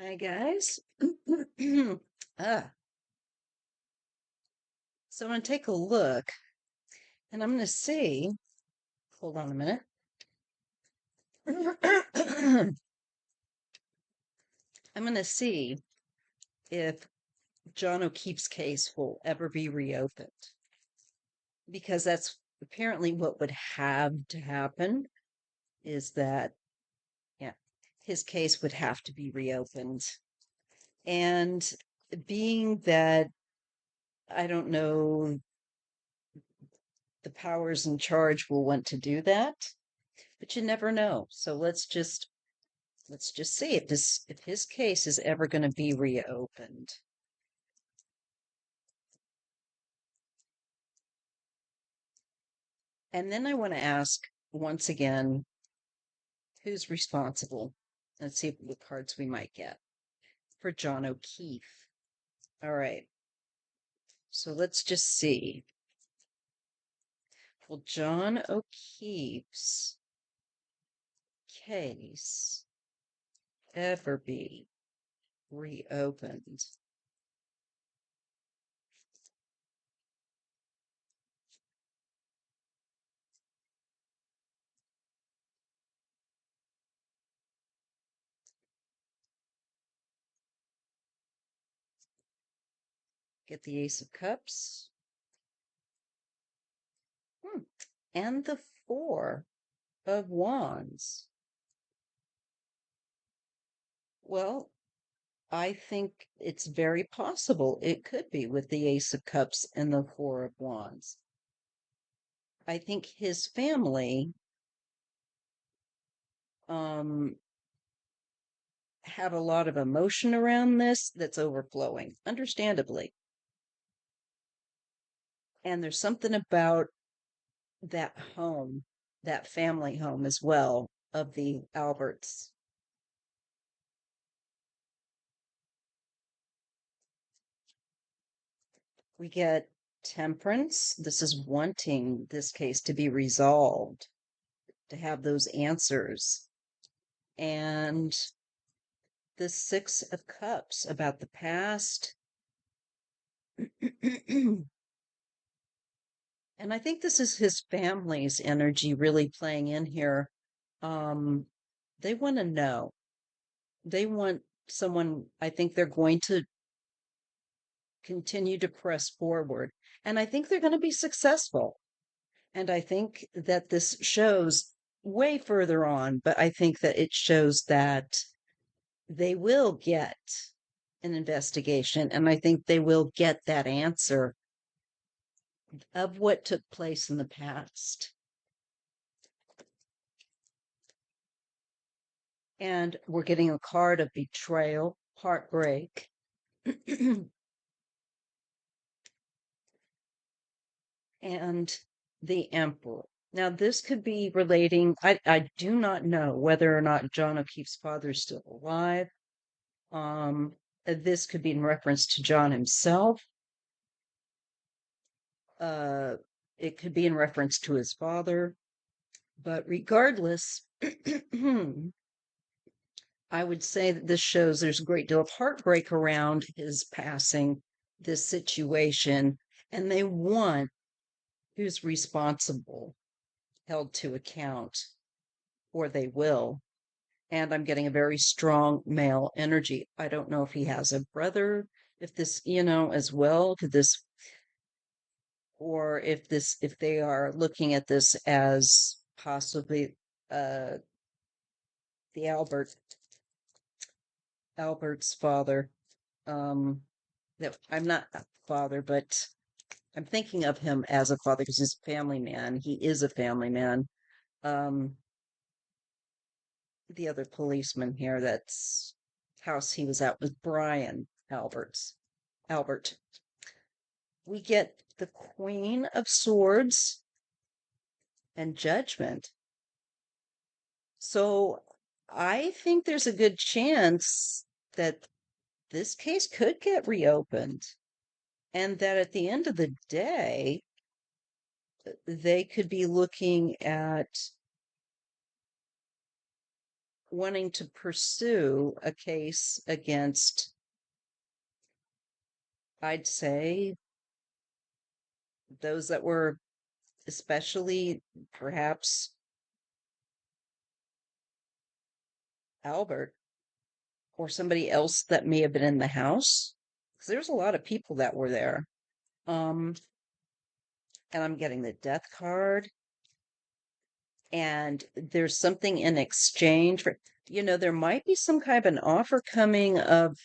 Hi guys. ah, so I'm going to take a look and I'm going to see. Hold on a minute. I'm going to see if John O'Keefe's case will ever be reopened because that's apparently what would have to happen is that, yeah, his case would have to be reopened. And being that I don't know the powers in charge will want to do that, but you never know. So let's just see if his case is ever going to be reopened. And then I want to ask once again, who's responsible? Let's see what cards we might get for John O'Keefe. All right. So let's just see. Will John O'Keefe's case ever be reopened? Get the Ace of Cups. And the Four of Wands. Well, I think it's very possible it could be with the Ace of Cups and the Four of Wands. I think his family um have a lot of emotion around this that's overflowing, understandably. And there's something about that home, that family home as well of the Alberts. We get Temperance. This is wanting this case to be resolved, to have those answers. And the Six of Cups about the past. And I think this is his family's energy really playing in here. Um, they want to know. They want someone, I think they're going to continue to press forward. And I think they're going to be successful. And I think that this shows way further on, but I think that it shows that they will get an investigation, and I think they will get that answer of what took place in the past. And we're getting a card of betrayal, heartbreak. And the Emperor. Now, this could be relating, I do not know whether or not John O'Keefe's father is still alive. This could be in reference to John himself. Uh, it could be in reference to his father. But regardless, I would say that this shows there's a great deal of heartbreak around his passing, this situation, and they want who's responsible held to account, or they will. And I'm getting a very strong male energy. I don't know if he has a brother, if this, as well, could this, or if they are looking at this as possibly uh the Albert's father. That I'm not a father, but I'm thinking of him as a father because he's a family man. He is a family man. Um, the other policeman here, that's house he was at, was Brian Albert. We get the Queen of Swords and Judgment. So I think there's a good chance that this case could get reopened, and that at the end of the day, they could be looking at wanting to pursue a case against, I'd say, those that were especially perhaps Albert or somebody else that may have been in the house. Because there's a lot of people that were there. Um, and I'm getting the death card, and there's something in exchange for, there might be some kind of an offer coming of,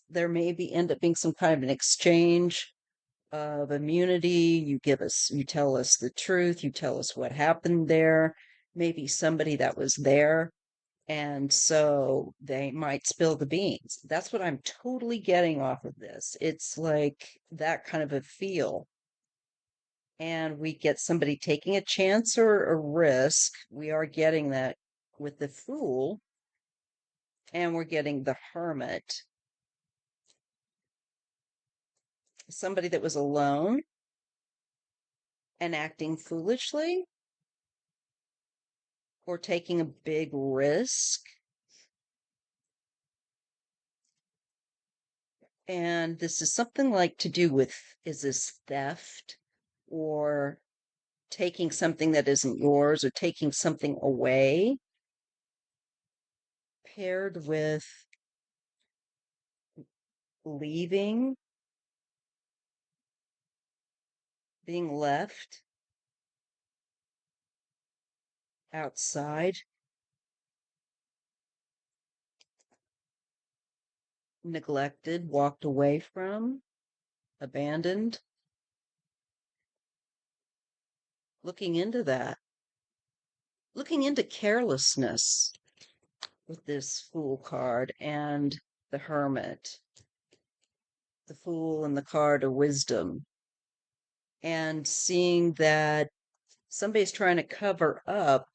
there may be end up being some kind of an exchange of immunity. You tell us the truth, you tell us what happened there, maybe somebody that was there, and so they might spill the beans. That's what I'm totally getting off of this. It's like that kind of a feel. And we get somebody taking a chance or a risk. We are getting that with the Fool, and we're getting the Hermit. Somebody that was alone and acting foolishly or taking a big risk. And this is something like to do with, is this theft or taking something that isn't yours or taking something away, paired with leaving, being left outside, neglected, walked away from, abandoned. Looking into that, looking into carelessness with this Fool card and the Hermit, the Fool and the card of wisdom, and seeing that somebody's trying to cover up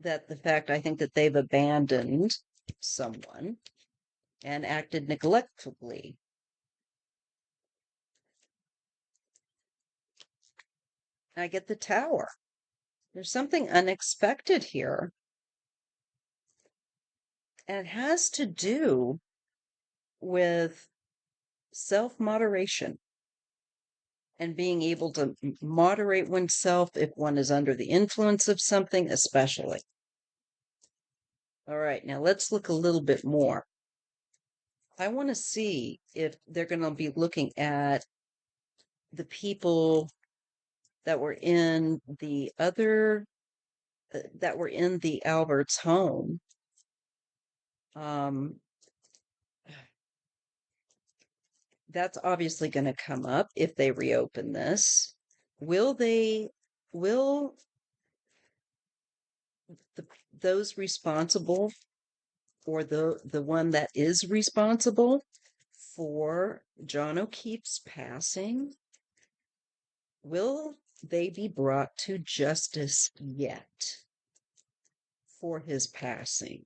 that the fact, I think, that they've abandoned someone and acted neglectfully. I get the Tower. There's something unexpected here. And it has to do with self moderation and being able to moderate oneself if one is under the influence of something, especially. All right, now let's look a little bit more. I want to see if they're going to be looking at the people that were in the that were in the Albert's home. Um, that's obviously going to come up if they reopen this. Will those responsible, or the one that is responsible for John O'Keefe's passing, will they be brought to justice yet for his passing?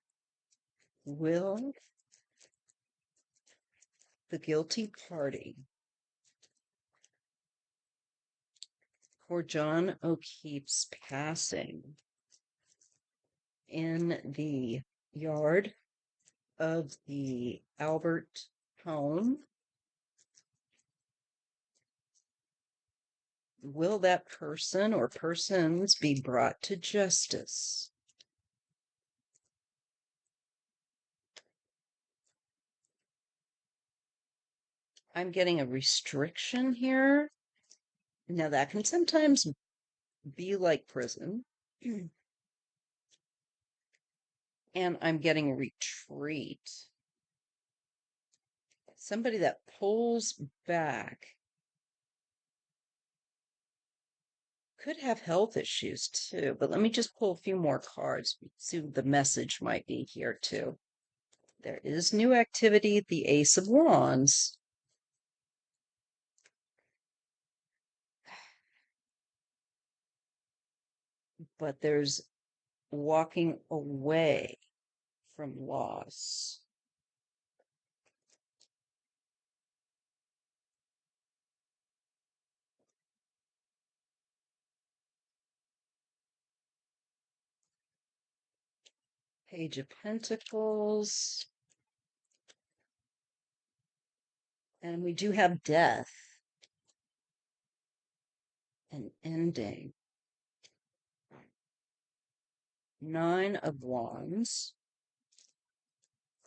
Will the guilty party for John O'Keefe's passing in the yard of the Albert home, will that person or persons be brought to justice? I'm getting a restriction here. Now, that can sometimes be like prison. And I'm getting a retreat. Somebody that pulls back could have health issues too, but let me just pull a few more cards. See what the message might be here too. There is new activity, the Ace of Wands. But there's walking away from loss. Page of Pentacles. And we do have death. An ending. Nine of Wands.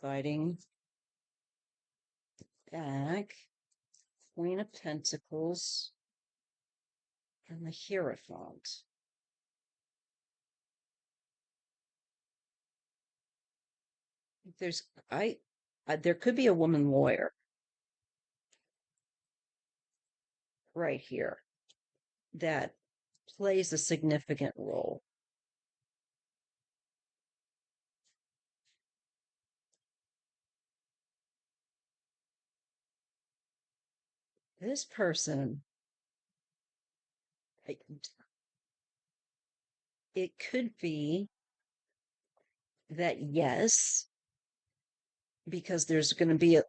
Fighting back. Queen of Pentacles. And the Hierophant. There could be a woman lawyer right here that plays a significant role. This person, it could be that, yes, because there's going to be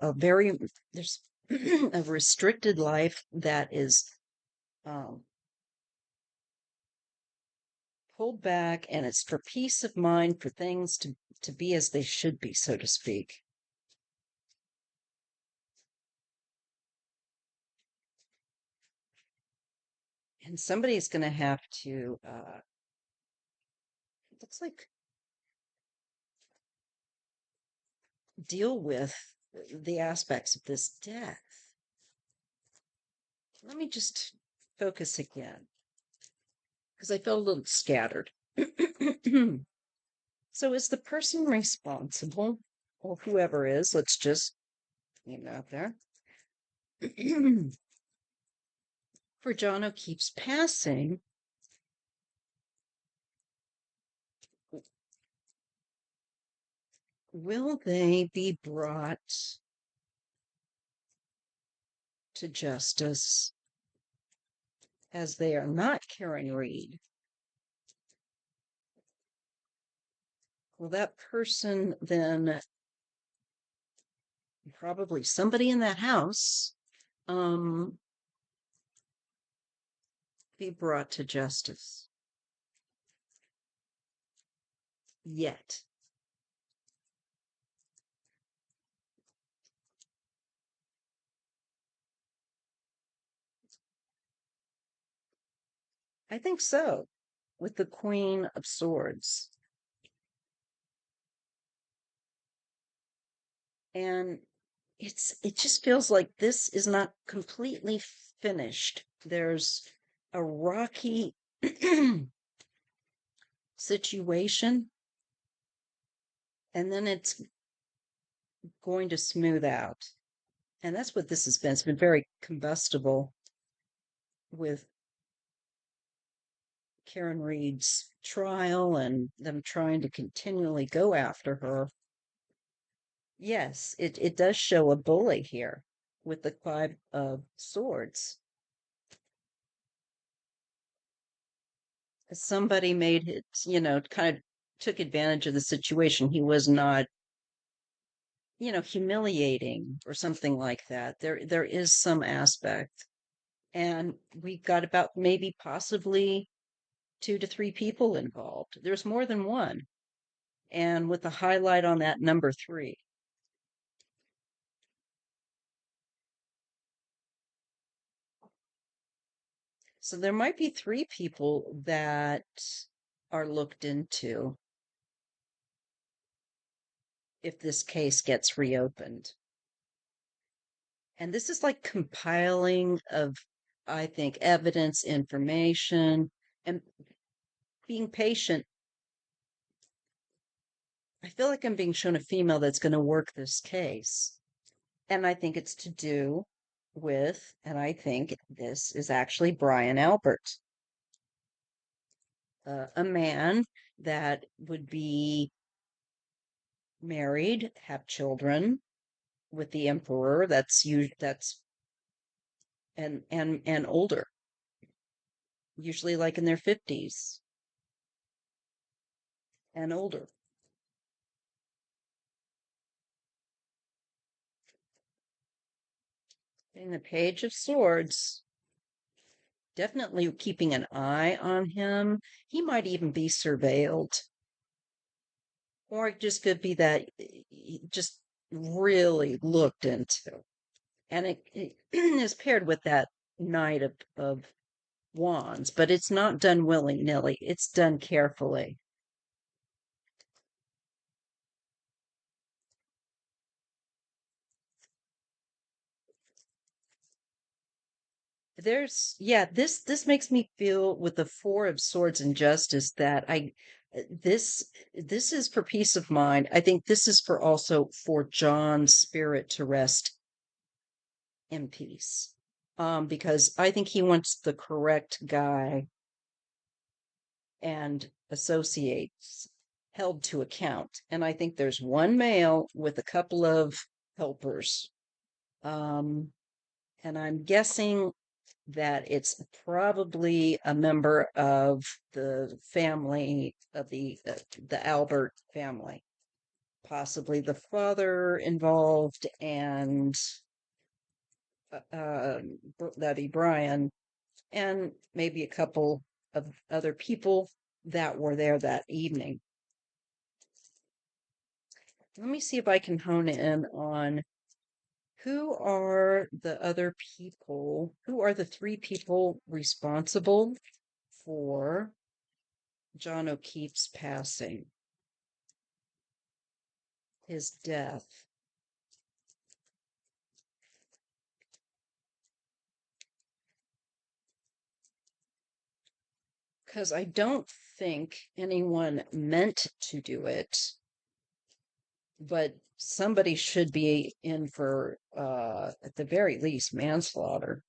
there's a restricted life that is pulled back, and it's for peace of mind, for things to be as they should be, so to speak. And somebody's going to have to, it looks like, deal with the aspects of this death. Let me just focus again, because I felt a little scattered. So is the person responsible, or whoever is, let's just name it out there, for Jono keeps passing? Will they be brought to justice, as they are not Karen Reed? Will that person then, probably somebody in that house, be brought to justice? Yet. I think so, with the Queen of Swords. And it just feels like this is not completely finished. There's a rocky situation, and then it's going to smooth out. And that's what this has been. It's been very combustible with Karen Reed's trial and them trying to continually go after her. Yes, it does show a bully here with the Five of Swords. Somebody made it, kind of took advantage of the situation. He was not, humiliating or something like that. There is some aspect. And we got about maybe possibly 2 to 3 people involved. There's more than one. And with the highlight on that number 3. So there might be 3 people that are looked into if this case gets reopened. And this is like compiling of, I think, evidence, information, and being patient. I feel like I'm being shown a female that's going to work this case. And I think it's to do with, and I think this is actually Brian Albert, a man that would be married, have children with the emperor. That's and older, usually like in their 50s and older. In the Page of Swords, definitely keeping an eye on him. He might even be surveilled. Or it just could be that just really looked into. And it is paired with that Knight of Wands, but it's not done willy-nilly. It's done carefully. This makes me feel with the Four of Swords and Justice that this is for peace of mind. I think this is for also for John's spirit to rest in peace. Because I think he wants the correct guy and associates held to account. And I think there's one male with a couple of helpers. And I'm guessing that it's probably a member of the family of the Albert family, possibly the father involved, and that'd be Brian, and maybe a couple of other people that were there that evening. Let me see if I can hone in on who are the other people, who are the three people responsible for John O'Keefe's passing, his death. Because I don't think anyone meant to do it, but somebody should be in for, at the very least, manslaughter.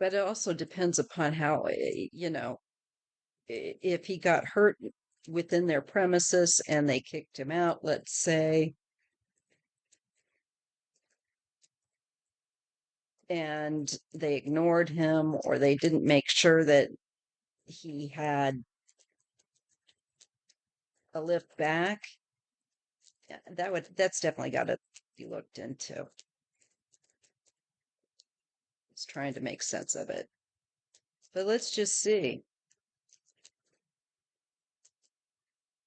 But it also depends upon how, if he got hurt within their premises and they kicked him out, let's say, and they ignored him or they didn't make sure that he had a lift back, that's definitely got to be looked into. It's trying to make sense of it. But let's just see.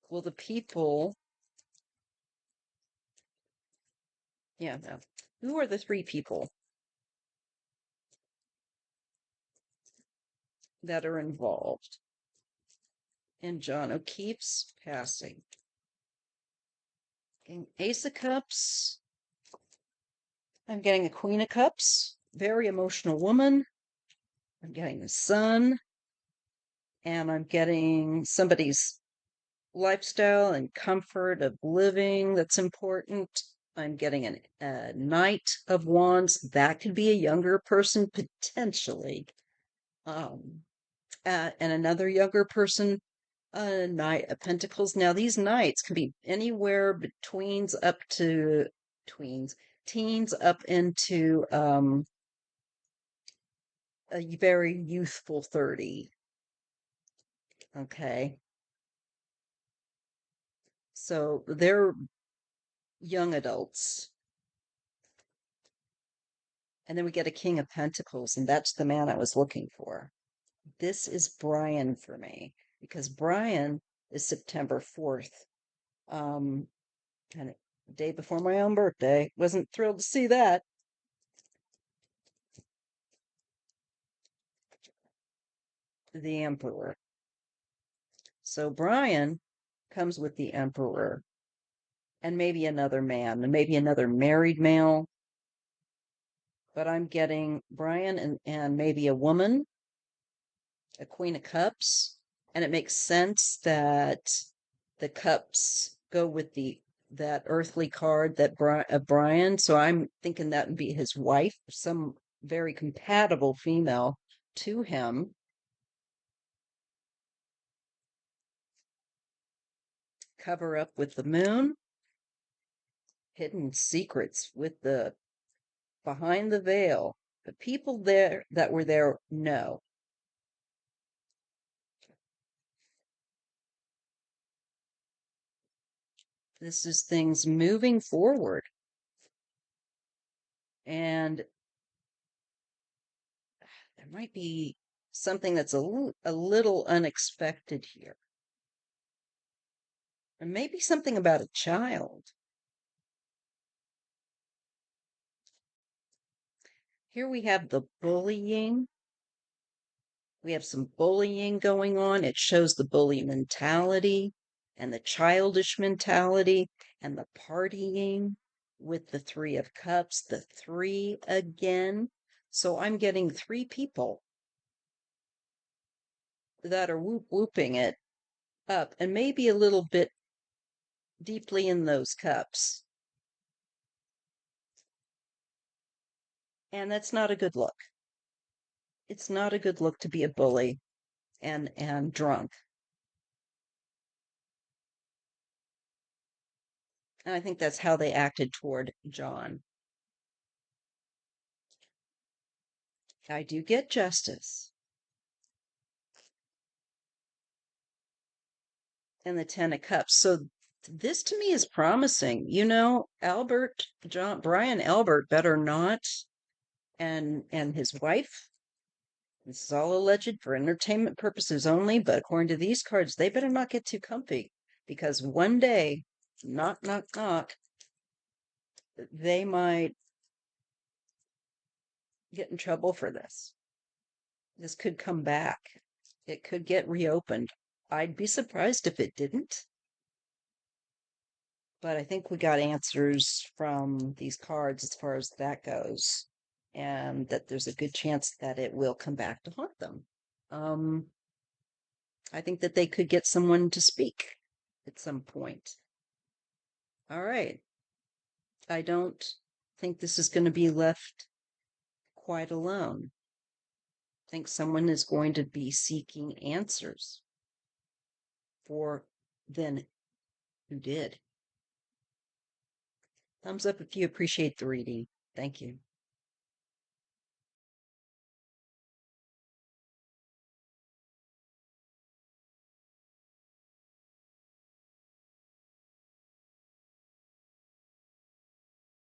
Will the people, yeah, no. Who are the three people that are involved in John O'Keefe's passing? Ace of Cups. I'm getting a Queen of Cups, very emotional woman. I'm getting the Sun, and I'm getting somebody's lifestyle and comfort of living that's important. I'm getting a Knight of Wands. That could be a younger person potentially. And another younger person, a Knight of Pentacles. Now, these knights can be anywhere between up to teens up into a very youthful 30. Okay. So they're young adults. And then we get a King of Pentacles, and that's the man I was looking for. This is Brian for me because Brian is September 4th. And the day before my own birthday. Wasn't thrilled to see that. The Emperor. So Brian comes with the Emperor and maybe another man, and maybe another married male. But I'm getting Brian and maybe a woman, a Queen of Cups. And it makes sense that the cups go with that earthly card that Brian. So I'm thinking that would be his wife, some very compatible female to him. Cover up with the moon. Hidden secrets with the behind the veil. The people there that were there know. This is things moving forward. And There might be something that's a little unexpected here. And maybe something about a child. Here we have the bullying. We have some bullying going on. It shows the bully mentality and the childish mentality and the partying with the Three of Cups, the three again. So I'm getting three people that are whooping it up and maybe a little bit deeply in those cups. And that's not a good look. It's not a good look to be a bully and drunk. And I think that's how they acted toward John. I do get justice. And the Ten of Cups. So this to me is promising. Brian Albert better not, and his wife. This is all alleged for entertainment purposes only, but according to these cards, they better not get too comfy because one day, knock, knock, knock, they might get in trouble for this. This could come back. It could get reopened. I'd be surprised if it didn't. But I think we got answers from these cards as far as that goes, and that there's a good chance that it will come back to haunt them. I think that they could get someone to speak at some point. All right. I don't think this is going to be left quite alone. I think someone is going to be seeking answers for then who did. Thumbs up if you appreciate the reading. Thank you.